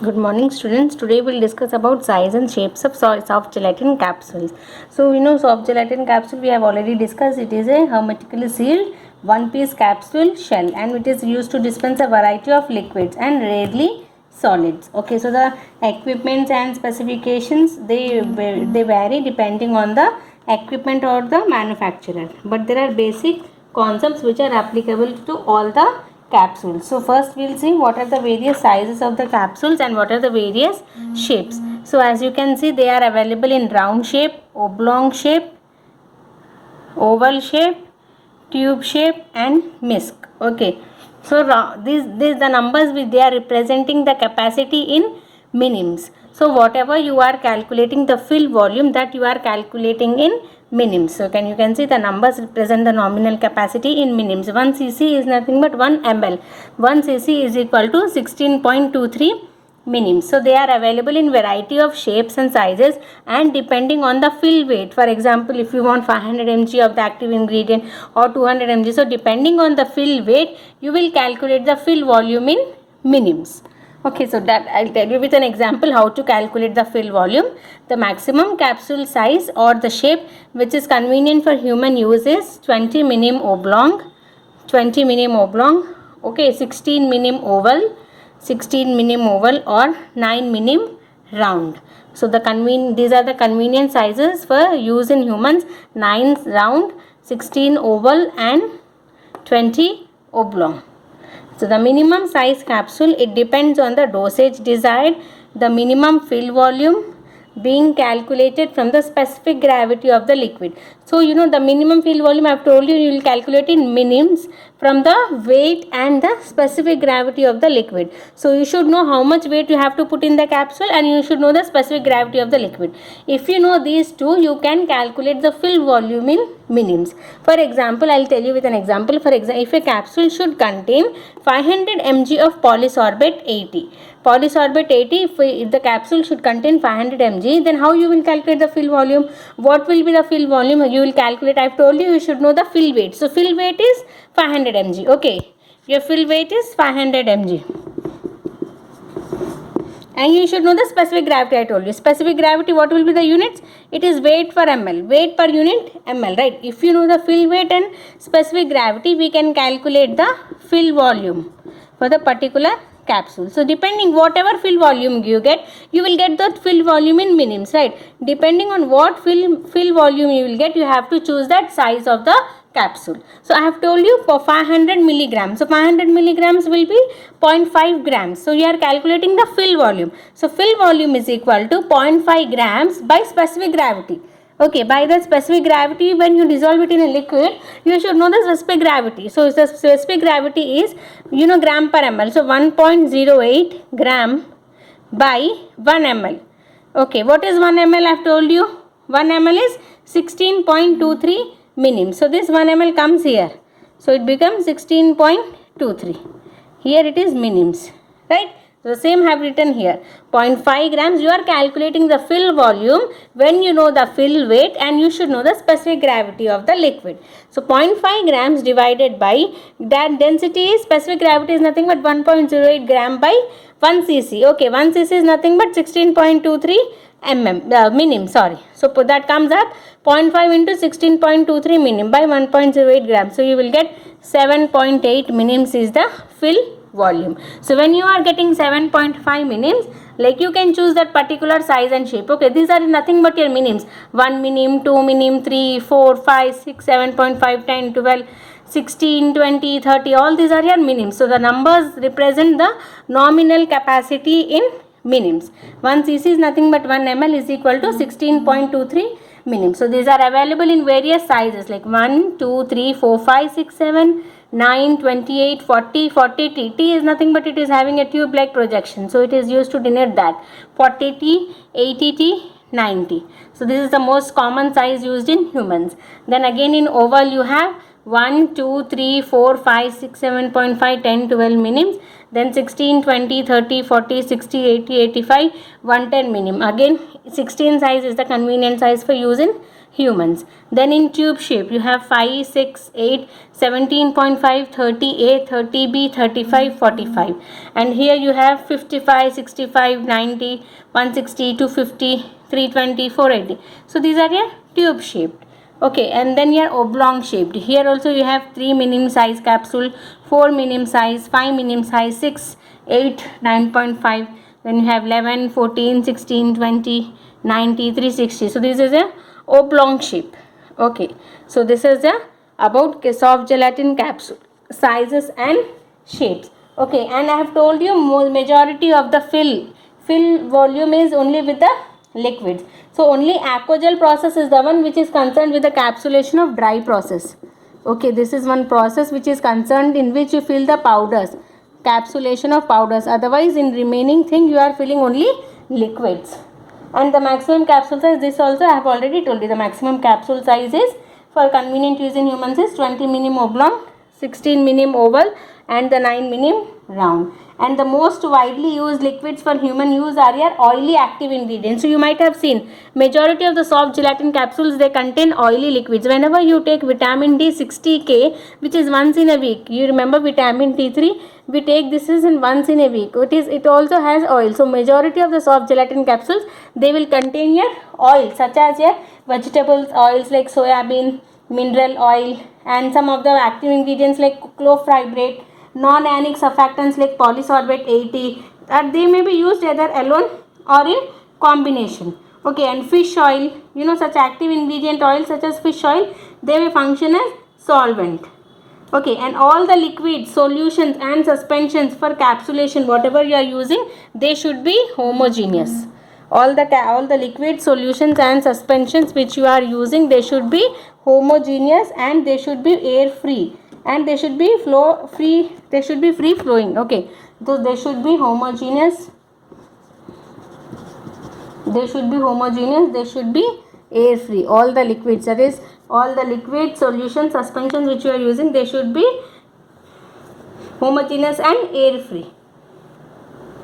Good morning, students. Today we'll discuss about size and shapes of soft gelatin capsules. So soft gelatin capsule we have already discussed. It is a hermetically sealed one-piece capsule shell, and it is used to dispense a variety of liquids and rarely solids. Okay, so the equipments and specifications they vary depending on the equipment or the manufacturer, but there are basic concepts which are applicable to all the capsules. So first we'll see what are the various sizes of the capsules and what are the various shapes. So as you can see, they are available in round shape, oblong shape, oval shape, tube shape and misc. Okay, so these the numbers which they are representing the capacity in minims. So whatever you are calculating the fill volume, that you are calculating in minims. So you can see the numbers represent the nominal capacity in minims. 1 cc is nothing but 1 ml. 1 cc is equal to 16.23 minims. So they are available in variety of shapes and sizes and depending on the fill weight. For example, if you want 500 mg of the active ingredient or 200 mg, so depending on the fill weight, you will calculate the fill volume in minims. Okay, so that I'll tell you with an example how to calculate the fill volume. The maximum capsule size or the shape which is convenient for human use is 20 minim oblong, 20 minim oblong, okay, 16 minim oval, 16 minim oval or 9 minim round. So these are the convenient sizes for use in humans: 9 round, 16 oval and 20 oblong. So the minimum size capsule, it depends on the dosage desired, the minimum fill volume being calculated from the specific gravity of the liquid. So the minimum fill volume I have told you, you will calculate in minims from the weight and the specific gravity of the liquid. So you should know how much weight you have to put in the capsule and you should know the specific gravity of the liquid. If you know these two, you can calculate the fill volume in minims. For example, I'll tell you with an example. For example, if a capsule should contain 500 mg of polysorbate 80, polysorbate 80, if the capsule should contain 500 mg, then how you will calculate the fill volume? What will be the fill volume? You will calculate, I've told you, you should know the fill weight. So fill weight is 500 mg. Okay, your fill weight is 500 mg. And you should know the specific gravity. I told you specific gravity, what will be the units? It is weight per ml, weight per unit ml, right? If you know the fill weight and specific gravity, we can calculate the fill volume for the particular capsule. So depending whatever fill volume you get, you will get the fill volume in minims, right? Depending on what fill volume you will get, you have to choose that size of the capsule. So I have told you for 500 milligrams. So 500 milligrams will be 0.5 grams. So you are calculating the fill volume. So fill volume is equal to 0.5 grams by specific gravity. Okay, by the specific gravity, when you dissolve it in a liquid, you should know the specific gravity. So the specific gravity is, gram per ml. So 1.08 gram by 1 ml. Okay, what is 1 ml? I have told you 1 ml is 16.23 minim. So this 1 ml comes here. So it becomes 16.23. Here it is minims, right? So the same have written here. 0.5 grams, you are calculating the fill volume when you know the fill weight and you should know the specific gravity of the liquid. So 0.5 grams divided by that density is, specific gravity is nothing but 1.08 gram by 1 cc. Okay, 1 cc is nothing but 16.23 minim, sorry. So that comes up 0.5 into 16.23 minim by 1.08 grams. So you will get 7.8 minims is the fill volume. So when you are getting 7.5 minims, like you can choose that particular size and shape. Okay, these are nothing but your minims: 1 minim, 2 minim, 3, 4, 5, 6, 7.5, 10, 12, 16, 20, 30, all these are your minims. So the numbers represent the nominal capacity in minims. 1 cc is nothing but 1 ml is equal to 16.23 minim. So these are available in various sizes like 1, 2, 3, 4, 5, 6, 7, 9, 28, 40, 40T. T is nothing but it is having a tube like projection. So it is used to denote that. 40T, 80T, 90. So this is the most common size used in humans. Then again in oval you have 1, 2, 3, 4, 5, 6, 7.5, 10, 12 minims. Then 16, 20, 30, 40, 60, 80, 85, 110 minim. Again 16 size is the convenient size for use in humans. Then in tube shape you have 5, 6, 8, 17.5, 30A, 30B, 35, 45. And here you have 55, 65, 90, 160, 250, 320, 480. So these are your tube shaped. Okay, and then your oblong shaped. Here also you have 3 minimum size capsule, 4 minimum size, 5 minimum size, 6, 8, 9.5. Then you have 11, 14, 16, 20, 90, 360. So this is a oblong shape. Okay, so this is a about soft gelatin capsule sizes and shapes. Okay, and I have told you majority of the fill volume is only with the liquids. So only aquagel process is the one which is concerned with the capsulation of dry process. Okay, this is one process which is concerned in which you fill the powders, capsulation of powders. Otherwise in remaining thing you are filling only liquids. And the maximum capsule size, this also I have already told you, the maximum capsule size is for convenient use in humans is 20 minim oblong, 16 minim oval and the 9 minim round. And the most widely used liquids for human use are your oily active ingredients. So you might have seen majority of the soft gelatin capsules, they contain oily liquids. Whenever you take vitamin D 60K, which is once in a week, you remember vitamin T3, we take this is in once in a week. It also has oil. So majority of the soft gelatin capsules, they will contain your oil such as your vegetables oils like soya bean, mineral oil, and some of the active ingredients like chlorfibrate, non-ionic surfactants like polysorbate 80, that they may be used either alone or in combination. Okay, and fish oil, you know, such active ingredient oils such as fish oil, they may function as solvent. Okay, and all the liquids, solutions and suspensions for capsulation, whatever you are using, they should be homogeneous. All the liquid solutions and suspensions which you are using, they should be homogeneous and they should be air free and they should be free flowing. Okay, so they should be homogeneous, they should be air free. All the liquids, that is all the liquid solutions, suspensions which you are using, they should be homogeneous and air free.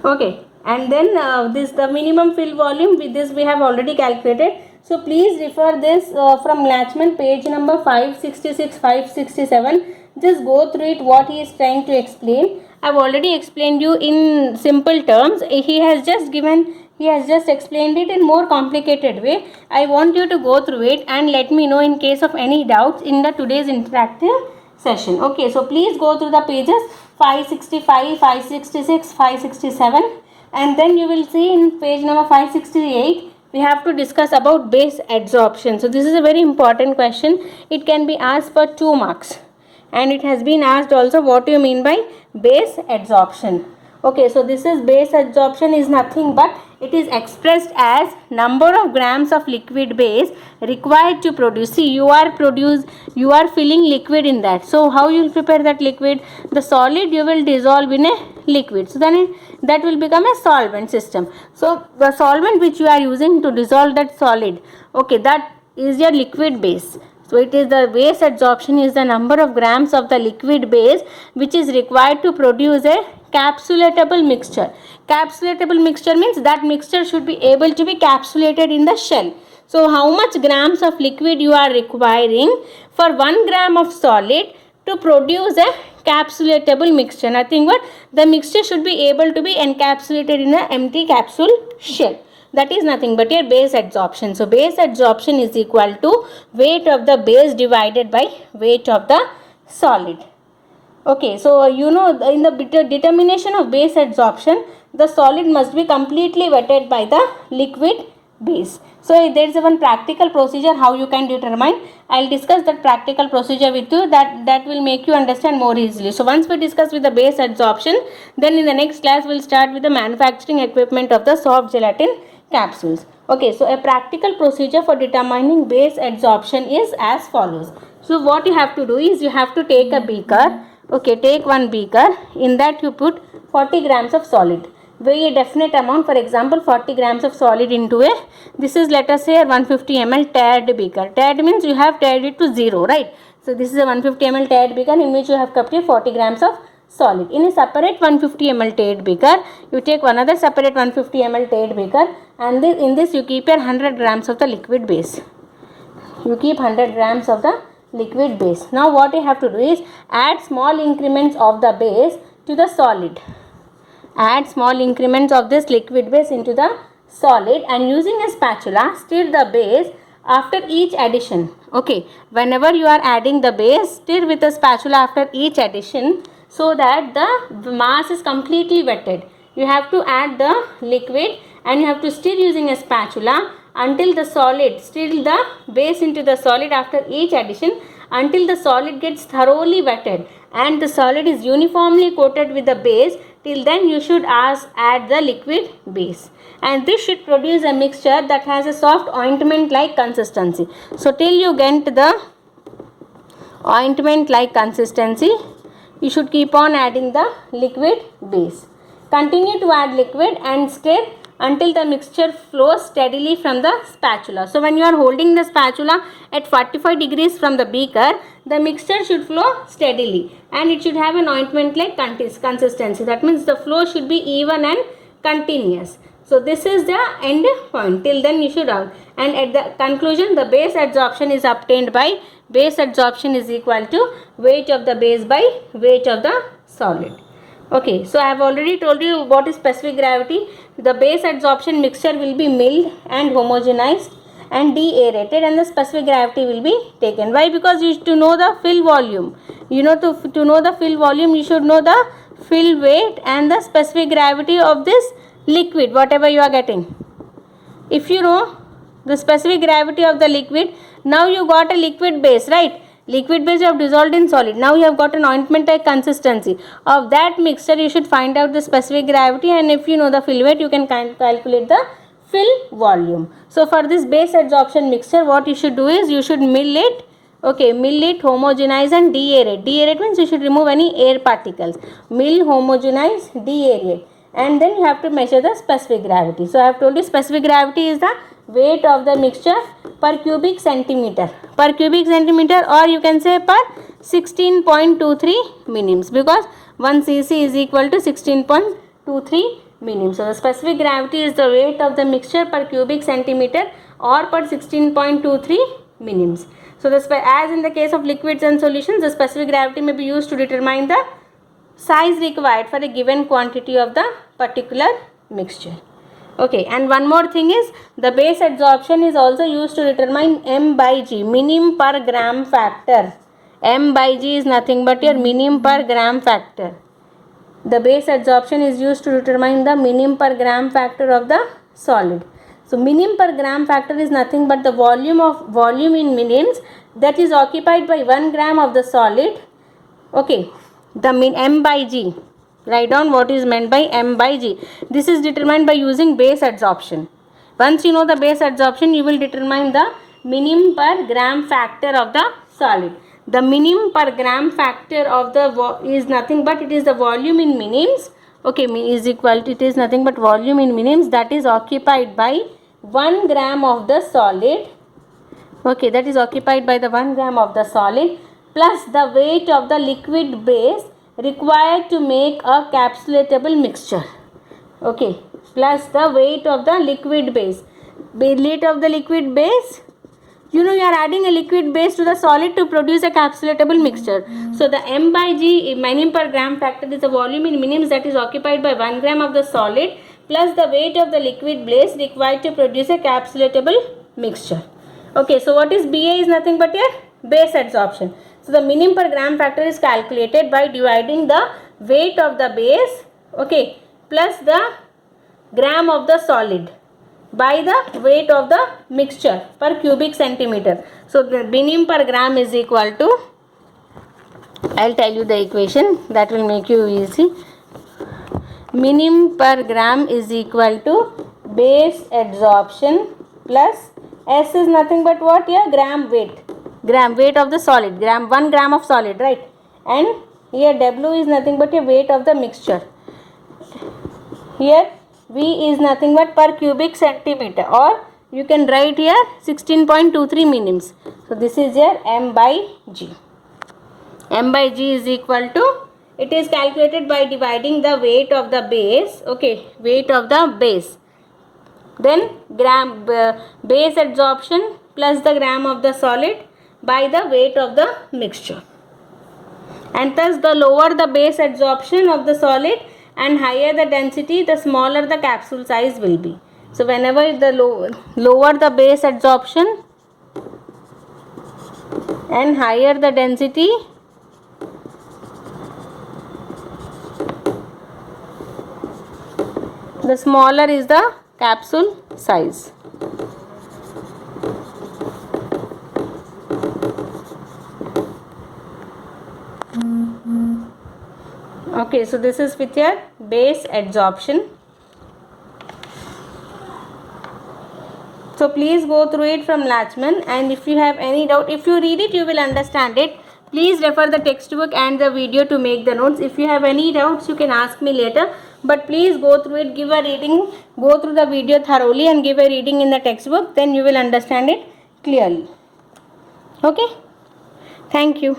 Okay, and then the minimum fill volume, with this we have already calculated. So please refer this from Latchman page number 566, 567. Just go through it, what he is trying to explain. I have already explained you in simple terms. He has just explained it in more complicated way. I want you to go through it and let me know in case of any doubts in the today's interactive session. Okay, so please go through the pages 565, 566, 567, and then you will see in page number 568 we have to discuss about base adsorption. So this is a very important question. It can be asked for 2 marks. And it has been asked also, what do you mean by base adsorption? Okay, so this is base adsorption is nothing but it is expressed as number of grams of liquid base required to produce. See, you are filling liquid in that. So how you will prepare that liquid? The solid you will dissolve in a liquid. So then that will become a solvent system. So the solvent which you are using to dissolve that solid, okay, that is your liquid base. So it is the base adsorption is the number of grams of the liquid base which is required to produce a capsulatable mixture. Capsulatable mixture means that mixture should be able to be capsulated in the shell. So how much grams of liquid you are requiring for 1 gram of solid to produce a capsulatable mixture? Nothing but the mixture should be able to be encapsulated in an empty capsule shell. That is nothing but your base adsorption. So base adsorption is equal to weight of the base divided by weight of the solid. Okay, so you know in the determination of base adsorption, the solid must be completely wetted by the liquid base. So there is one practical procedure how you can determine. I will discuss that practical procedure with you, that will make you understand more easily. So once we discuss with the base adsorption, then in the next class we will start with the manufacturing equipment of the soft gelatin capsules. Okay, so a practical procedure for determining base adsorption is as follows. So what you have to do is you have to take a beaker. Okay, take one beaker. In that you put 40 grams of solid. Weigh a definite amount, for example 40 grams of solid into a, this is let us say a 150 ml tared beaker. Tared means you have tared it to 0, right? So this is a 150 ml tared beaker in which you have kept your 40 grams of solid. In a separate 150 ml tared beaker, you take another separate 150 ml tared beaker, and in this you keep your 100 grams of the liquid base. You keep 100 grams of the liquid base. Now what you have to do is add small increments of the base to the solid. Add small increments of this liquid base into the solid and using a spatula stir the base after each addition. Okay, whenever you are adding the base, stir with a spatula after each addition so that the mass is completely wetted. You have to add the liquid and you have to stir using a spatula until the solid, stir the base into the solid after each addition until the solid gets thoroughly wetted and the solid is uniformly coated with the base. Till then you should add the liquid base, and this should produce a mixture that has a soft ointment like consistency. So till you get the ointment like consistency, you should keep on adding the liquid base. Continue to add liquid and stir until the mixture flows steadily from the spatula. So when you are holding the spatula at 45 degrees from the beaker, the mixture should flow steadily and it should have an ointment like consistency. That means the flow should be even and continuous. So this is the end point. Till then you should have, and at the conclusion the base adsorption is obtained by base adsorption is equal to weight of the base by weight of the solid. Okay, so I have already told you what is specific gravity. The base adsorption mixture will be milled and homogenized and deaerated and the specific gravity will be taken. Why? Because you to know the fill volume. You know, to know the fill volume, you should know the fill weight and the specific gravity of this liquid, whatever you are getting. If you know the specific gravity of the liquid, now you got a liquid base, right? Liquid base you have dissolved in solid. Now you have got an ointment like consistency. Of that mixture you should find out the specific gravity, and if you know the fill weight you can calculate the fill volume. So for this base adsorption mixture what you should do is you should mill it. Okay, mill it, homogenize and deaerate. Deaerate means you should remove any air particles. Mill, homogenize, deaerate, and then you have to measure the specific gravity. So I have told you specific gravity is the weight of the mixture per cubic centimeter, or you can say per 16.23 minims, because 1 cc is equal to 16.23 minims. So the specific gravity is the weight of the mixture per cubic centimeter or per 16.23 minims. So as in the case of liquids and solutions, the specific gravity may be used to determine the size required for a given quantity of the particular mixture. Okay, and one more thing is the base adsorption is also used to determine M by G, minim per gram factor. M by G is nothing but your minim per gram factor. The base adsorption is used to determine the minim per gram factor of the solid. So minim per gram factor is nothing but the volume in minims that is occupied by 1 gram of the solid. Okay, the M by G. Write down what is meant by M by G. This is determined by using base adsorption. Once you know the base adsorption, you will determine the minim per gram factor of the solid. The minim per gram factor of the is nothing but it is the volume in minims. Okay, is equal to, it is nothing but volume in minims that is occupied by 1 gram of the solid. Okay, that is occupied by the 1 gram of the solid plus the weight of the liquid base required to make a capsulatable mixture. Okay, plus the weight of the liquid base. Weight of the liquid base, you know, you are adding a liquid base to the solid to produce a capsulatable mixture. So the M by G, minim per gram factor, is the volume in minims that is occupied by 1 gram of the solid plus the weight of the liquid base required to produce a capsulatable mixture. Okay, so what is BA is nothing but a base adsorption. So the minim per gram factor is calculated by dividing the weight of the base, okay, plus the gram of the solid by the weight of the mixture per cubic centimeter. So the minim per gram is equal to, I'll tell you the equation that will make you easy. Minim per gram is equal to base adsorption plus S is nothing but what? Here gram weight. Gram weight of the solid, 1 gram of solid, right? And here W is nothing but a weight of the mixture. Here V is nothing but per cubic centimeter, or you can write here 16.23 minims. So this is your M by G. M by G is equal to, it is calculated by dividing the weight of the base, okay, weight of the base. Then base adsorption plus the gram of the solid by the weight of the mixture. And thus the lower the base adsorption of the solid and higher the density, the smaller the capsule size will be. So whenever the lower the base adsorption and higher the density, the smaller is the capsule size. Okay, so this is with your base adsorption. So please go through it from Latchman, and if you have any doubt, if you read it you will understand it. Please refer the textbook and the video to make the notes. If you have any doubts you can ask me later, but please go through it, give a reading, go through the video thoroughly and give a reading in the textbook, then you will understand it clearly. Okay, thank you.